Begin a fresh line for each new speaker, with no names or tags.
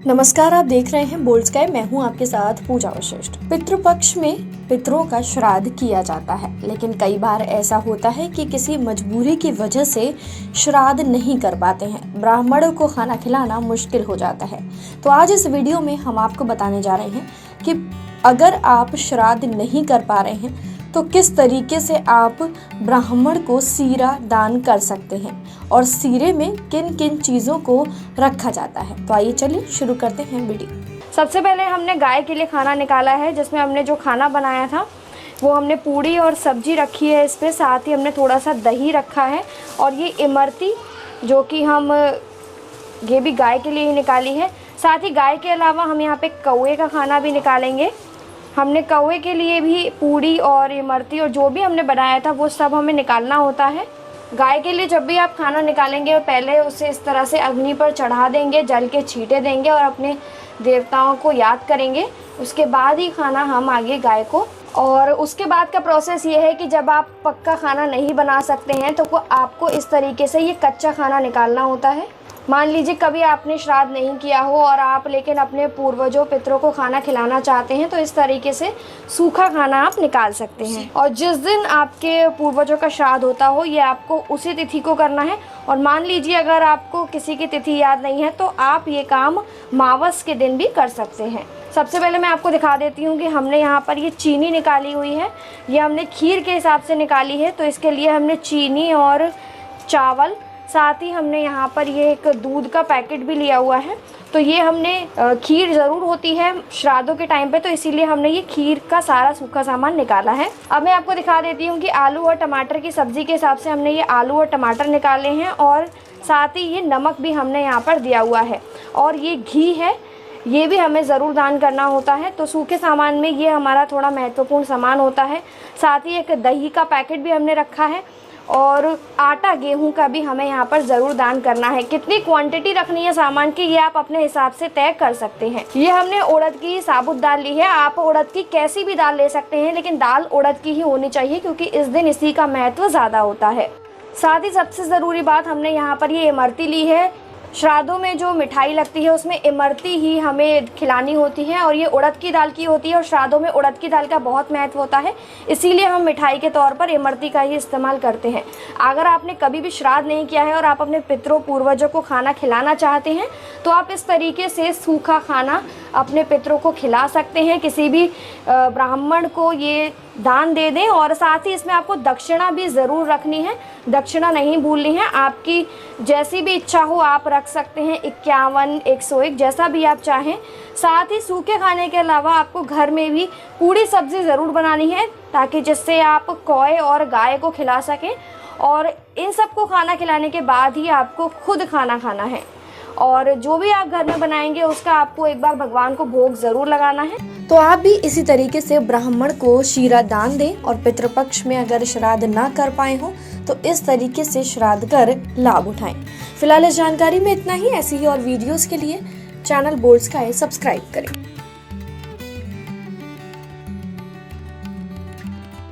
नमस्कार, आप देख रहे हैं बोल्ड स्काई। मैं हूं आपके साथ पूजा वशिष्ठ। पितृपक्ष में पितरों का श्राद्ध किया जाता है, लेकिन कई बार ऐसा होता है कि किसी मजबूरी की वजह से श्राद्ध नहीं कर पाते हैं। ब्राह्मणों को खाना खिलाना मुश्किल हो जाता है। तो आज इस वीडियो में हम आपको बताने जा रहे हैं कि अगर आप श्राद्ध नहीं कर पा रहे हैं तो किस तरीके से आप ब्राह्मण को सीरा दान कर सकते हैं और सीरे में किन किन चीज़ों को रखा जाता है। तो आइए चलिए शुरू करते हैं वीडियो।
सबसे पहले हमने गाय के लिए खाना निकाला है, जिसमें हमने जो खाना बनाया था वो हमने पूड़ी और सब्जी रखी है इस पर, साथ ही हमने थोड़ा सा दही रखा है। और ये इमरती जो कि हम ये भी गाय के लिए ही निकाली है। साथ ही गाय के अलावा हम यहाँ पे कौवे का खाना भी निकालेंगे। हमने कौवे के लिए भी पूड़ी और इमरती और जो भी हमने बनाया था वो सब हमें निकालना होता है। गाय के लिए जब भी आप खाना निकालेंगे पहले उसे इस तरह से अग्नि पर चढ़ा देंगे, जल के छींटे देंगे और अपने देवताओं को याद करेंगे। उसके बाद ही खाना हम आगे गाय को। और उसके बाद का प्रोसेस ये है कि जब आप पक्का खाना नहीं बना सकते हैं तो आपको इस तरीके से ये कच्चा खाना निकालना होता है। मान लीजिए कभी आपने श्राद्ध नहीं किया हो और आप लेकिन अपने पूर्वजों पितरों को खाना खिलाना चाहते हैं तो इस तरीके से सूखा खाना आप निकाल सकते हैं। और जिस दिन आपके पूर्वजों का श्राद्ध होता हो ये आपको उसी तिथि को करना है। और मान लीजिए अगर आपको किसी की तिथि याद नहीं है तो आप ये काम मावस के दिन भी कर सकते हैं। सबसे पहले मैं आपको दिखा देती हूँ कि हमने यहाँ पर ये चीनी निकाली हुई है। ये हमने खीर के हिसाब से निकाली है, तो इसके लिए हमने चीनी और चावल, साथ ही हमने यहाँ पर ये एक दूध का पैकेट भी लिया हुआ है। तो ये हमने खीर ज़रूर होती है श्राद्धों के टाइम पे, तो इसीलिए हमने ये खीर का सारा सूखा सामान निकाला है। अब मैं आपको दिखा देती हूँ कि आलू और टमाटर की सब्ज़ी के हिसाब से हमने ये आलू और टमाटर निकाले हैं और साथ ही ये नमक भी हमने यहाँ पर दिया हुआ है। और ये घी है, ये भी हमें ज़रूर दान करना होता है। तो सूखे सामान में ये हमारा थोड़ा महत्वपूर्ण सामान होता है। साथ ही एक दही का पैकेट भी हमने रखा है और आटा गेहूं का भी हमें यहाँ पर ज़रूर दान करना है। कितनी क्वांटिटी रखनी है सामान की ये आप अपने हिसाब से तय कर सकते हैं। ये हमने उड़द की साबुत दाल ली है। आप उड़द की कैसी भी दाल ले सकते हैं, लेकिन दाल उड़द की ही होनी चाहिए क्योंकि इस दिन इसी का महत्व ज़्यादा होता है। साथ ही सबसे ज़रूरी बात, हमने यहाँ पर ये इमरती ली है। श्राद्धों में जो मिठाई लगती है उसमें इमरती ही हमें खिलानी होती है और ये उड़द की दाल की होती है। और श्राद्धों में उड़द की दाल का बहुत महत्व होता है, इसीलिए हम मिठाई के तौर पर इमरती का ही इस्तेमाल करते हैं। अगर आपने कभी भी श्राद्ध नहीं किया है और आप अपने पितरों पूर्वजों को खाना खिलाना चाहते हैं तो आप इस तरीके से सूखा खाना अपने पितरों को खिला सकते हैं। किसी भी ब्राह्मण को ये दान दे दें। और साथ ही इसमें आपको दक्षिणा भी ज़रूर रखनी है, दक्षिणा नहीं भूलनी है। आपकी जैसी भी इच्छा हो आप रख सकते हैं, 51, 101 जैसा भी आप चाहें। साथ ही सूखे खाने के अलावा आपको घर में भी पूड़ी सब्ज़ी ज़रूर बनानी है ताकि जिससे आप कौए और गाय को खिला सकें। और इन सबको खाना खिलाने के बाद ही आपको खुद खाना खाना है। और जो भी आप घर में बनाएंगे उसका आपको एक बार भगवान को भोग ज़रूर लगाना है।
तो आप भी इसी तरीके से ब्राह्मण को शीरा दान दें और पितृपक्ष में अगर श्राद्ध ना कर पाए हो तो इस तरीके से श्राद्ध कर लाभ उठाएं। फिलहाल इस जानकारी में इतना ही। ऐसी ही और वीडियोस के लिए चैनल बोल्ड स्काई सब्सक्राइब करें।